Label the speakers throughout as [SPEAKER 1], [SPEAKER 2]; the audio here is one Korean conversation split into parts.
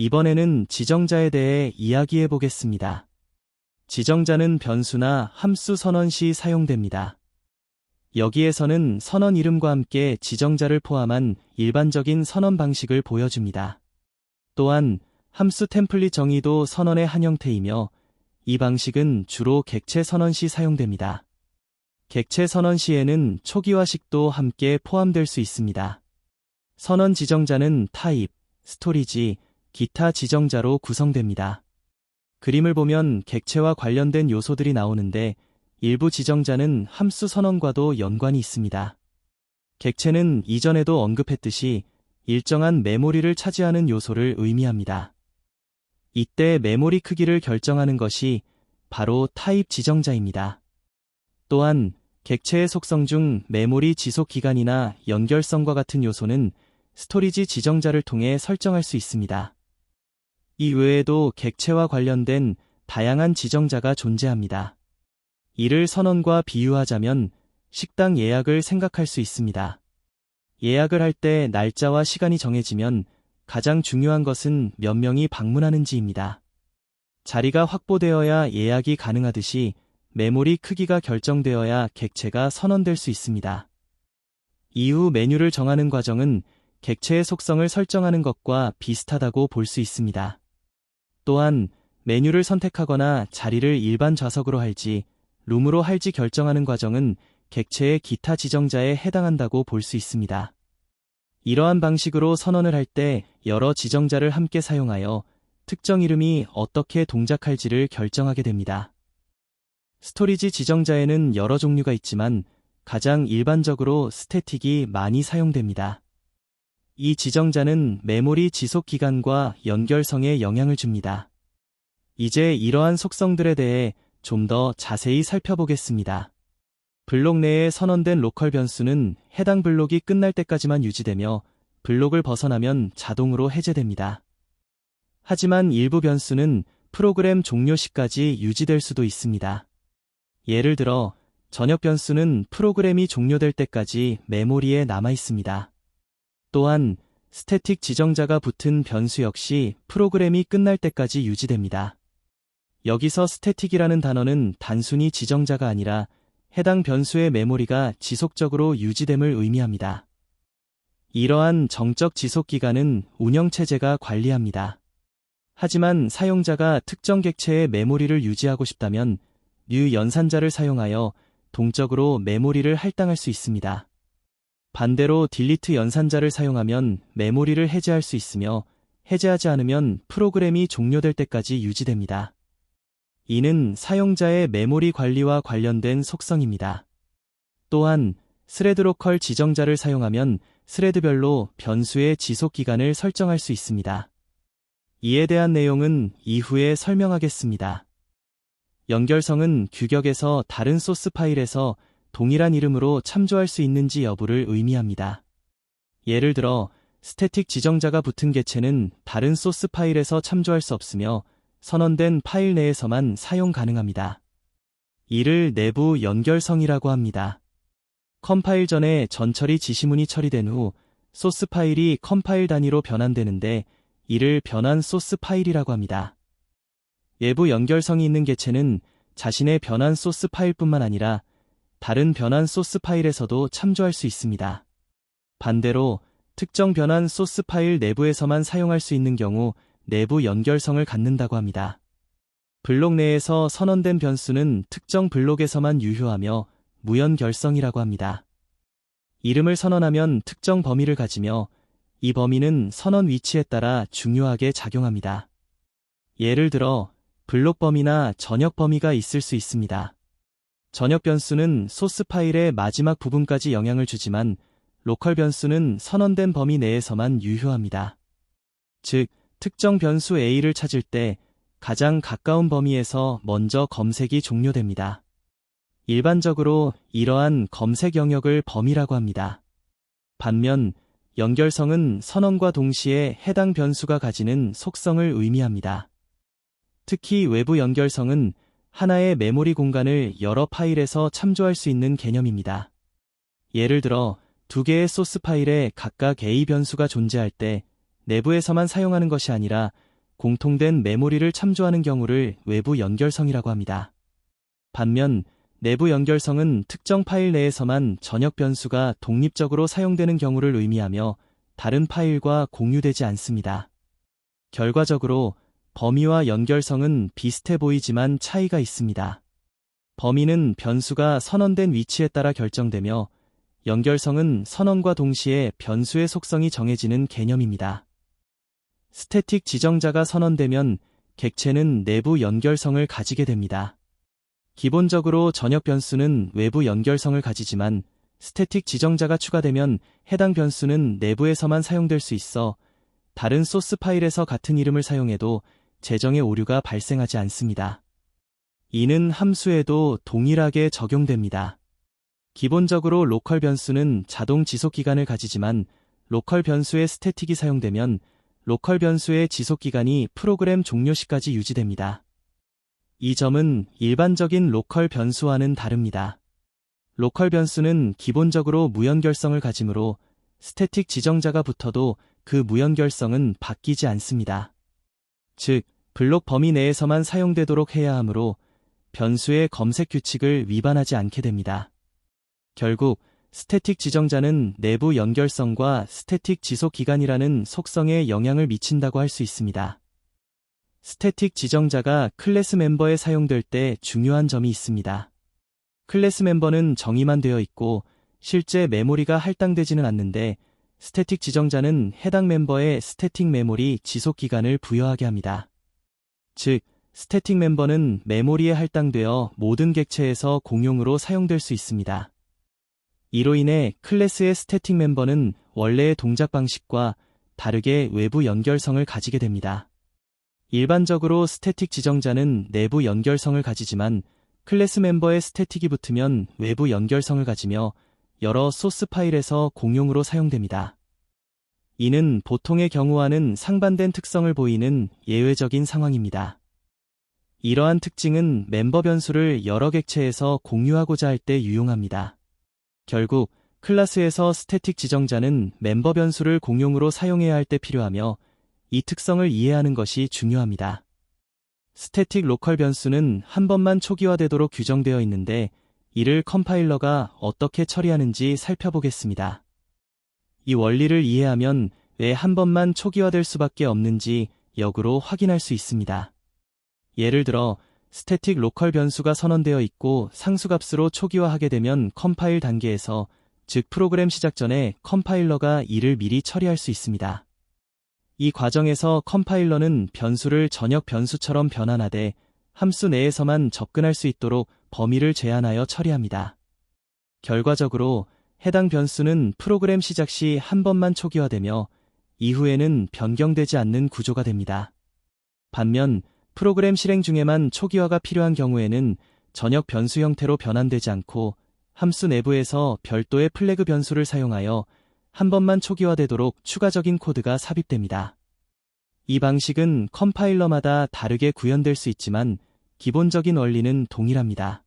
[SPEAKER 1] 이번에는 지정자에 대해 이야기해 보겠습니다. 지정자는 변수나 함수 선언 시 사용됩니다. 여기에서는 선언 이름과 함께 지정자를 포함한 일반적인 선언 방식을 보여줍니다. 또한 함수 템플릿 정의도 선언의 한 형태이며 이 방식은 주로 객체 선언 시 사용됩니다. 객체 선언 시에는 초기화식도 함께 포함될 수 있습니다. 선언 지정자는 타입, 스토리지, 기타 지정자로 구성됩니다. 그림을 보면 객체와 관련된 요소들이 나오는데 일부 지정자는 함수 선언과도 연관이 있습니다. 객체는 이전에도 언급했듯이 일정한 메모리를 차지하는 요소를 의미합니다. 이때 메모리 크기를 결정하는 것이 바로 타입 지정자입니다. 또한 객체의 속성 중 메모리 지속 기간이나 연결성과 같은 요소는 스토리지 지정자를 통해 설정할 수 있습니다. 이 외에도 객체와 관련된 다양한 지정자가 존재합니다. 이를 선언과 비유하자면 식당 예약을 생각할 수 있습니다. 예약을 할 때 날짜와 시간이 정해지면 가장 중요한 것은 몇 명이 방문하는지입니다. 자리가 확보되어야 예약이 가능하듯이 메모리 크기가 결정되어야 객체가 선언될 수 있습니다. 이후 메뉴를 정하는 과정은 객체의 속성을 설정하는 것과 비슷하다고 볼 수 있습니다. 또한 메뉴를 선택하거나 자리를 일반 좌석으로 할지 룸으로 할지 결정하는 과정은 객체의 기타 지정자에 해당한다고 볼 수 있습니다. 이러한 방식으로 선언을 할 때 여러 지정자를 함께 사용하여 특정 이름이 어떻게 동작할지를 결정하게 됩니다. 스토리지 지정자에는 여러 종류가 있지만 가장 일반적으로 스태틱이 많이 사용됩니다. 이 지정자는 메모리 지속 기간과 연결성에 영향을 줍니다. 이제 이러한 속성들에 대해 좀 더 자세히 살펴보겠습니다. 블록 내에 선언된 로컬 변수는 해당 블록이 끝날 때까지만 유지되며 블록을 벗어나면 자동으로 해제됩니다. 하지만 일부 변수는 프로그램 종료 시까지 유지될 수도 있습니다. 예를 들어 전역 변수는 프로그램이 종료될 때까지 메모리에 남아 있습니다. 또한 스태틱 지정자가 붙은 변수 역시 프로그램이 끝날 때까지 유지됩니다. 여기서 스태틱이라는 단어는 단순히 지정자가 아니라 해당 변수의 메모리가 지속적으로 유지됨을 의미합니다. 이러한 정적 지속 기간은 운영체제가 관리합니다. 하지만 사용자가 특정 객체의 메모리를 유지하고 싶다면 new 연산자를 사용하여 동적으로 메모리를 할당할 수 있습니다. 반대로 delete 연산자를 사용하면 메모리를 해제할 수 있으며 해제하지 않으면 프로그램이 종료될 때까지 유지됩니다. 이는 사용자의 메모리 관리와 관련된 속성입니다. 또한 스레드 로컬 지정자를 사용하면 스레드별로 변수의 지속 기간을 설정할 수 있습니다. 이에 대한 내용은 이후에 설명하겠습니다. 연결성은 규격에서 다른 소스 파일에서 동일한 이름으로 참조할 수 있는지 여부를 의미합니다. 예를 들어 스태틱 지정자가 붙은 객체는 다른 소스 파일에서 참조할 수 없으며 선언된 파일 내에서만 사용 가능합니다. 이를 내부 연결성이라고 합니다. 컴파일 전에 전처리 지시문이 처리된 후 소스 파일이 컴파일 단위로 변환되는데 이를 변환 소스 파일이라고 합니다. 외부 연결성이 있는 객체는 자신의 변환 소스 파일뿐만 아니라 다른 변환 소스 파일에서도 참조할 수 있습니다. 반대로 특정 변환 소스 파일 내부에서만 사용할 수 있는 경우 내부 연결성을 갖는다고 합니다. 블록 내에서 선언된 변수는 특정 블록에서만 유효하며 무연결성이라고 합니다. 이름을 선언하면 특정 범위를 가지며 이 범위는 선언 위치에 따라 중요하게 작용합니다. 예를 들어 블록 범위나 전역 범위가 있을 수 있습니다. 전역 변수는 소스 파일의 마지막 부분까지 영향을 주지만 로컬 변수는 선언된 범위 내에서만 유효합니다. 즉, 특정 변수 A를 찾을 때 가장 가까운 범위에서 먼저 검색이 종료됩니다. 일반적으로 이러한 검색 영역을 범위라고 합니다. 반면 연결성은 선언과 동시에 해당 변수가 가지는 속성을 의미합니다. 특히 외부 연결성은 하나의 메모리 공간을 여러 파일에서 참조할 수 있는 개념입니다. 예를 들어 두 개의 소스 파일에 각각 A 변수가 존재할 때 내부에서만 사용하는 것이 아니라 공통된 메모리를 참조하는 경우를 외부 연결성이라고 합니다. 반면 내부 연결성은 특정 파일 내에서만 전역 변수가 독립적으로 사용되는 경우를 의미하며 다른 파일과 공유되지 않습니다. 결과적으로 범위와 연결성은 비슷해 보이지만 차이가 있습니다. 범위는 변수가 선언된 위치에 따라 결정되며 연결성은 선언과 동시에 변수의 속성이 정해지는 개념입니다. 스태틱 지정자가 선언되면 객체는 내부 연결성을 가지게 됩니다. 기본적으로 전역 변수는 외부 연결성을 가지지만 스태틱 지정자가 추가되면 해당 변수는 내부에서만 사용될 수 있어 다른 소스 파일에서 같은 이름을 사용해도 재정의 오류가 발생하지 않습니다. 이는 함수에도 동일하게 적용됩니다. 기본적으로 로컬 변수는 자동 지속 기간을 가지지만 로컬 변수의 스태틱이 사용되면 로컬 변수의 지속 기간이 프로그램 종료 시까지 유지됩니다. 이 점은 일반적인 로컬 변수와는 다릅니다. 로컬 변수는 기본적으로 무연결성을 가지므로 스태틱 지정자가 붙어도 그 무연결성은 바뀌지 않습니다. 즉, 블록 범위 내에서만 사용되도록 해야 하므로 변수의 검색 규칙을 위반하지 않게 됩니다. 결국 스태틱 지정자는 내부 연결성과 스태틱 지속 기간이라는 속성에 영향을 미친다고 할 수 있습니다. 스태틱 지정자가 클래스 멤버에 사용될 때 중요한 점이 있습니다. 클래스 멤버는 정의만 되어 있고 실제 메모리가 할당되지는 않는데 스태틱 지정자는 해당 멤버에 스태틱 메모리 지속 기간을 부여하게 합니다. 즉, 스태틱 멤버는 메모리에 할당되어 모든 객체에서 공용으로 사용될 수 있습니다. 이로 인해 클래스의 스태틱 멤버는 원래의 동작 방식과 다르게 외부 연결성을 가지게 됩니다. 일반적으로 스태틱 지정자는 내부 연결성을 가지지만 클래스 멤버에 스태틱이 붙으면 외부 연결성을 가지며 여러 소스 파일에서 공용으로 사용됩니다. 이는 보통의 경우와는 상반된 특성을 보이는 예외적인 상황입니다. 이러한 특징은 멤버 변수를 여러 객체에서 공유하고자 할 때 유용합니다. 결국 클래스에서 스태틱 지정자는 멤버 변수를 공용으로 사용해야 할 때 필요하며 이 특성을 이해하는 것이 중요합니다. 스태틱 로컬 변수는 한 번만 초기화되도록 규정되어 있는데 이를 컴파일러가 어떻게 처리하는지 살펴보겠습니다. 이 원리를 이해하면 왜 한 번만 초기화될 수밖에 없는지 역으로 확인할 수 있습니다. 예를 들어 스태틱 로컬 변수가 선언되어 있고 상수값으로 초기화하게 되면 컴파일 단계에서, 즉 프로그램 시작 전에 컴파일러가 이를 미리 처리할 수 있습니다. 이 과정에서 컴파일러는 변수를 전역 변수처럼 변환하되 함수 내에서만 접근할 수 있도록 범위를 제한하여 처리합니다. 결과적으로 해당 변수는 프로그램 시작 시 한 번만 초기화되며 이후에는 변경되지 않는 구조가 됩니다. 반면 프로그램 실행 중에만 초기화가 필요한 경우에는 전역 변수 형태로 변환되지 않고 함수 내부에서 별도의 플래그 변수를 사용하여 한 번만 초기화되도록 추가적인 코드가 삽입됩니다. 이 방식은 컴파일러마다 다르게 구현될 수 있지만 기본적인 원리는 동일합니다.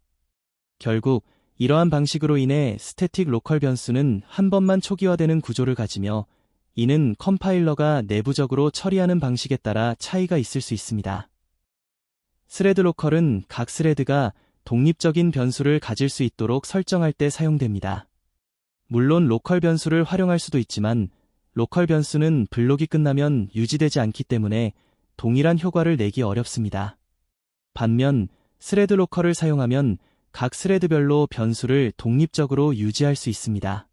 [SPEAKER 1] 결국 이러한 방식으로 인해 스태틱 로컬 변수는 한 번만 초기화되는 구조를 가지며 이는 컴파일러가 내부적으로 처리하는 방식에 따라 차이가 있을 수 있습니다. 스레드 로컬은 각 스레드가 독립적인 변수를 가질 수 있도록 설정할 때 사용됩니다. 물론 로컬 변수를 활용할 수도 있지만 로컬 변수는 블록이 끝나면 유지되지 않기 때문에 동일한 효과를 내기 어렵습니다. 반면 스레드 로컬을 사용하면 각 스레드별로 변수를 독립적으로 유지할 수 있습니다.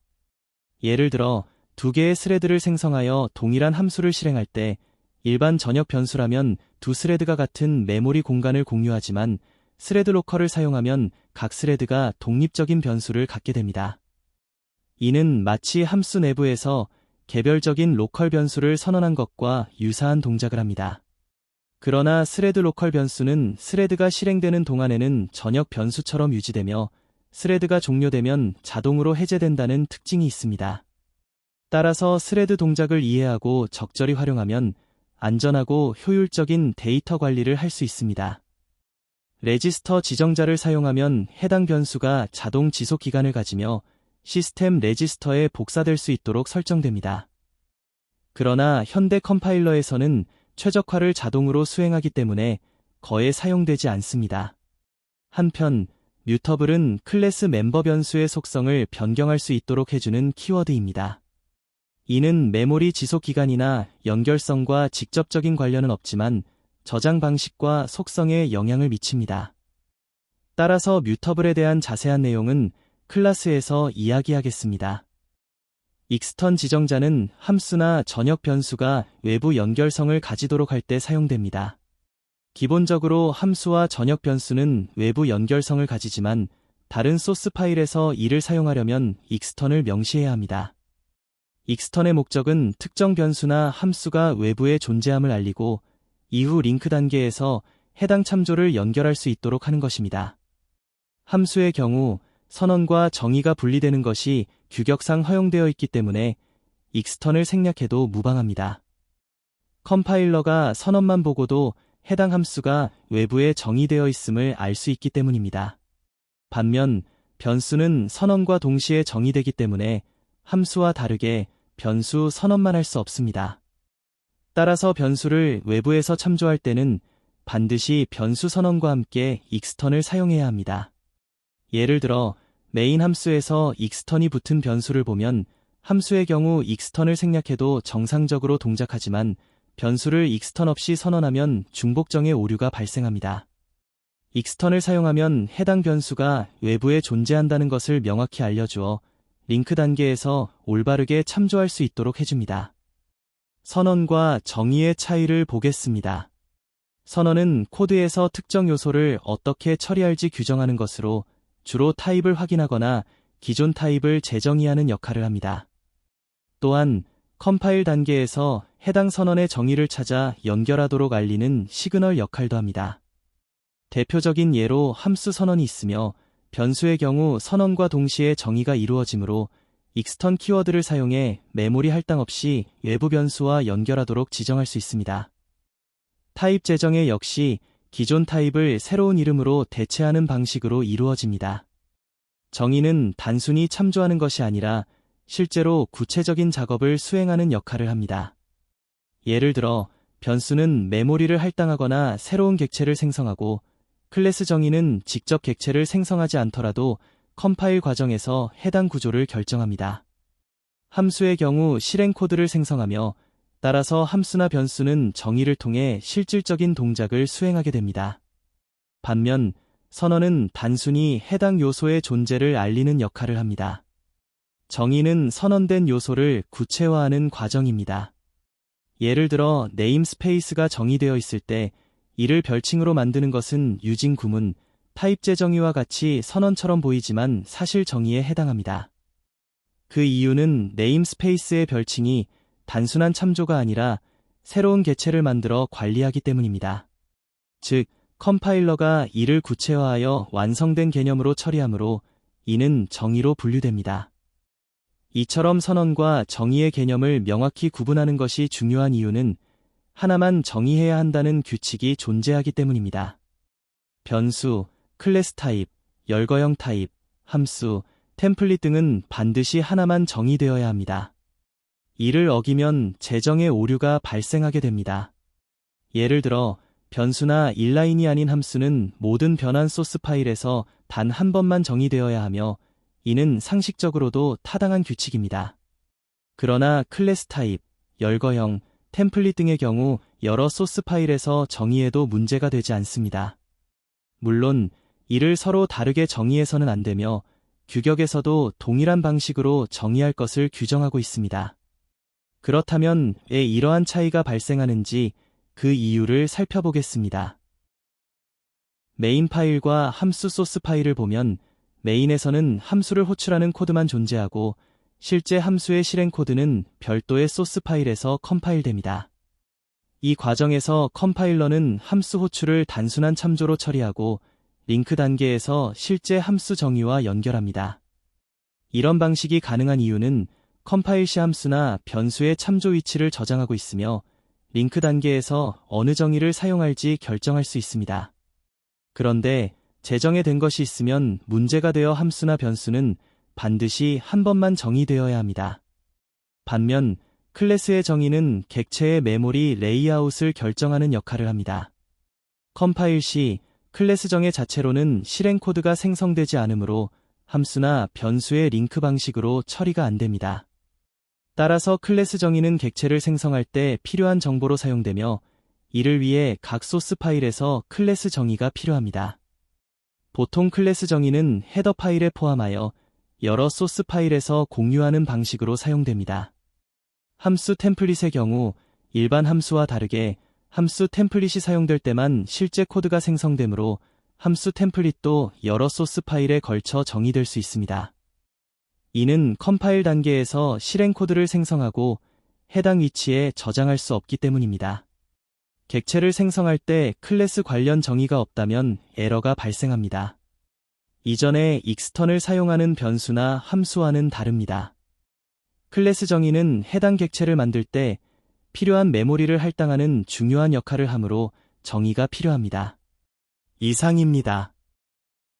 [SPEAKER 1] 예를 들어 두 개의 스레드를 생성하여 동일한 함수를 실행할 때 일반 전역 변수라면 두 스레드가 같은 메모리 공간을 공유하지만 스레드 로컬을 사용하면 각 스레드가 독립적인 변수를 갖게 됩니다. 이는 마치 함수 내부에서 개별적인 로컬 변수를 선언한 것과 유사한 동작을 합니다. 그러나 스레드 로컬 변수는 스레드가 실행되는 동안에는 전역 변수처럼 유지되며 스레드가 종료되면 자동으로 해제된다는 특징이 있습니다. 따라서 스레드 동작을 이해하고 적절히 활용하면 안전하고 효율적인 데이터 관리를 할 수 있습니다. 레지스터 지정자를 사용하면 해당 변수가 자동 지속 기간을 가지며 시스템 레지스터에 복사될 수 있도록 설정됩니다. 그러나 현대 컴파일러에서는 최적화를 자동으로 수행하기 때문에 거의 사용되지 않습니다. 한편 뮤터블은 클래스 멤버 변수의 속성을 변경할 수 있도록 해주는 키워드입니다. 이는 메모리 지속 기간이나 연결성과 직접적인 관련은 없지만 저장 방식과 속성에 영향을 미칩니다. 따라서 뮤터블에 대한 자세한 내용은 클래스에서 이야기하겠습니다. 익스턴 지정자는 함수나 전역 변수가 외부 연결성을 가지도록 할 때 사용됩니다. 기본적으로 함수와 전역 변수는 외부 연결성을 가지지만 다른 소스 파일에서 이를 사용하려면 익스턴을 명시해야 합니다. 익스턴의 목적은 특정 변수나 함수가 외부에 존재함을 알리고 이후 링크 단계에서 해당 참조를 연결할 수 있도록 하는 것입니다. 함수의 경우 선언과 정의가 분리되는 것이 규격상 허용되어 있기 때문에 익스턴을 생략해도 무방합니다. 컴파일러가 선언만 보고도 해당 함수가 외부에 정의되어 있음을 알 수 있기 때문입니다. 반면 변수는 선언과 동시에 정의되기 때문에 함수와 다르게 변수 선언만 할 수 없습니다. 따라서 변수를 외부에서 참조할 때는 반드시 변수 선언과 함께 익스턴을 사용해야 합니다. 예를 들어 메인 함수에서 익스턴이 붙은 변수를 보면 함수의 경우 익스턴을 생략해도 정상적으로 동작하지만 변수를 익스턴 없이 선언하면 중복정의 오류가 발생합니다. 익스턴을 사용하면 해당 변수가 외부에 존재한다는 것을 명확히 알려주어 링크 단계에서 올바르게 참조할 수 있도록 해줍니다. 선언과 정의의 차이를 보겠습니다. 선언은 코드에서 특정 요소를 어떻게 처리할지 규정하는 것으로 주로 타입을 확인하거나 기존 타입을 재정의하는 역할을 합니다. 또한 컴파일 단계에서 해당 선언의 정의를 찾아 연결하도록 알리는 시그널 역할도 합니다. 대표적인 예로 함수 선언이 있으며 변수의 경우 선언과 동시에 정의가 이루어지므로 익스턴 키워드를 사용해 메모리 할당 없이 외부 변수와 연결하도록 지정할 수 있습니다. 타입 재정의 역시 기존 타입을 새로운 이름으로 대체하는 방식으로 이루어집니다. 정의는 단순히 참조하는 것이 아니라 실제로 구체적인 작업을 수행하는 역할을 합니다. 예를 들어 변수는 메모리를 할당하거나 새로운 객체를 생성하고 클래스 정의는 직접 객체를 생성하지 않더라도 컴파일 과정에서 해당 구조를 결정합니다. 함수의 경우 실행 코드를 생성하며 따라서 함수나 변수는 정의를 통해 실질적인 동작을 수행하게 됩니다. 반면 선언은 단순히 해당 요소의 존재를 알리는 역할을 합니다. 정의는 선언된 요소를 구체화하는 과정입니다. 예를 들어 네임스페이스가 정의되어 있을 때 이를 별칭으로 만드는 것은 유진 구문, 타입제 정의와 같이 선언처럼 보이지만 사실 정의에 해당합니다. 그 이유는 네임스페이스의 별칭이 단순한 참조가 아니라 새로운 객체를 만들어 관리하기 때문입니다. 즉, 컴파일러가 이를 구체화하여 완성된 개념으로 처리하므로 이는 정의로 분류됩니다. 이처럼 선언과 정의의 개념을 명확히 구분하는 것이 중요한 이유는 하나만 정의해야 한다는 규칙이 존재하기 때문입니다. 변수, 클래스 타입, 열거형 타입, 함수, 템플릿 등은 반드시 하나만 정의되어야 합니다. 이를 어기면 재정의 오류가 발생하게 됩니다. 예를 들어 변수나 인라인이 아닌 함수는 모든 변환 소스 파일에서 단 한 번만 정의되어야 하며 이는 상식적으로도 타당한 규칙입니다. 그러나 클래스 타입, 열거형, 템플릿 등의 경우 여러 소스 파일에서 정의해도 문제가 되지 않습니다. 물론 이를 서로 다르게 정의해서는 안 되며 규격에서도 동일한 방식으로 정의할 것을 규정하고 있습니다. 그렇다면 왜 이러한 차이가 발생하는지 그 이유를 살펴보겠습니다. 메인 파일과 함수 소스 파일을 보면 메인에서는 함수를 호출하는 코드만 존재하고 실제 함수의 실행 코드는 별도의 소스 파일에서 컴파일됩니다. 이 과정에서 컴파일러는 함수 호출을 단순한 참조로 처리하고 링크 단계에서 실제 함수 정의와 연결합니다. 이런 방식이 가능한 이유는 컴파일 시 함수나 변수의 참조 위치를 저장하고 있으며 링크 단계에서 어느 정의를 사용할지 결정할 수 있습니다. 그런데 재정의된 것이 있으면 문제가 되어 함수나 변수는 반드시 한 번만 정의되어야 합니다. 반면 클래스의 정의는 객체의 메모리 레이아웃을 결정하는 역할을 합니다. 컴파일 시 클래스 정의 자체로는 실행 코드가 생성되지 않으므로 함수나 변수의 링크 방식으로 처리가 안 됩니다. 따라서 클래스 정의는 객체를 생성할 때 필요한 정보로 사용되며 이를 위해 각 소스 파일에서 클래스 정의가 필요합니다. 보통 클래스 정의는 헤더 파일에 포함하여 여러 소스 파일에서 공유하는 방식으로 사용됩니다. 함수 템플릿의 경우 일반 함수와 다르게 함수 템플릿이 사용될 때만 실제 코드가 생성되므로 함수 템플릿도 여러 소스 파일에 걸쳐 정의될 수 있습니다. 이는 컴파일 단계에서 실행 코드를 생성하고 해당 위치에 저장할 수 없기 때문입니다. 객체를 생성할 때 클래스 관련 정의가 없다면 에러가 발생합니다. 이전에 익스턴을 사용하는 변수나 함수와는 다릅니다. 클래스 정의는 해당 객체를 만들 때 필요한 메모리를 할당하는 중요한 역할을 하므로 정의가 필요합니다. 이상입니다.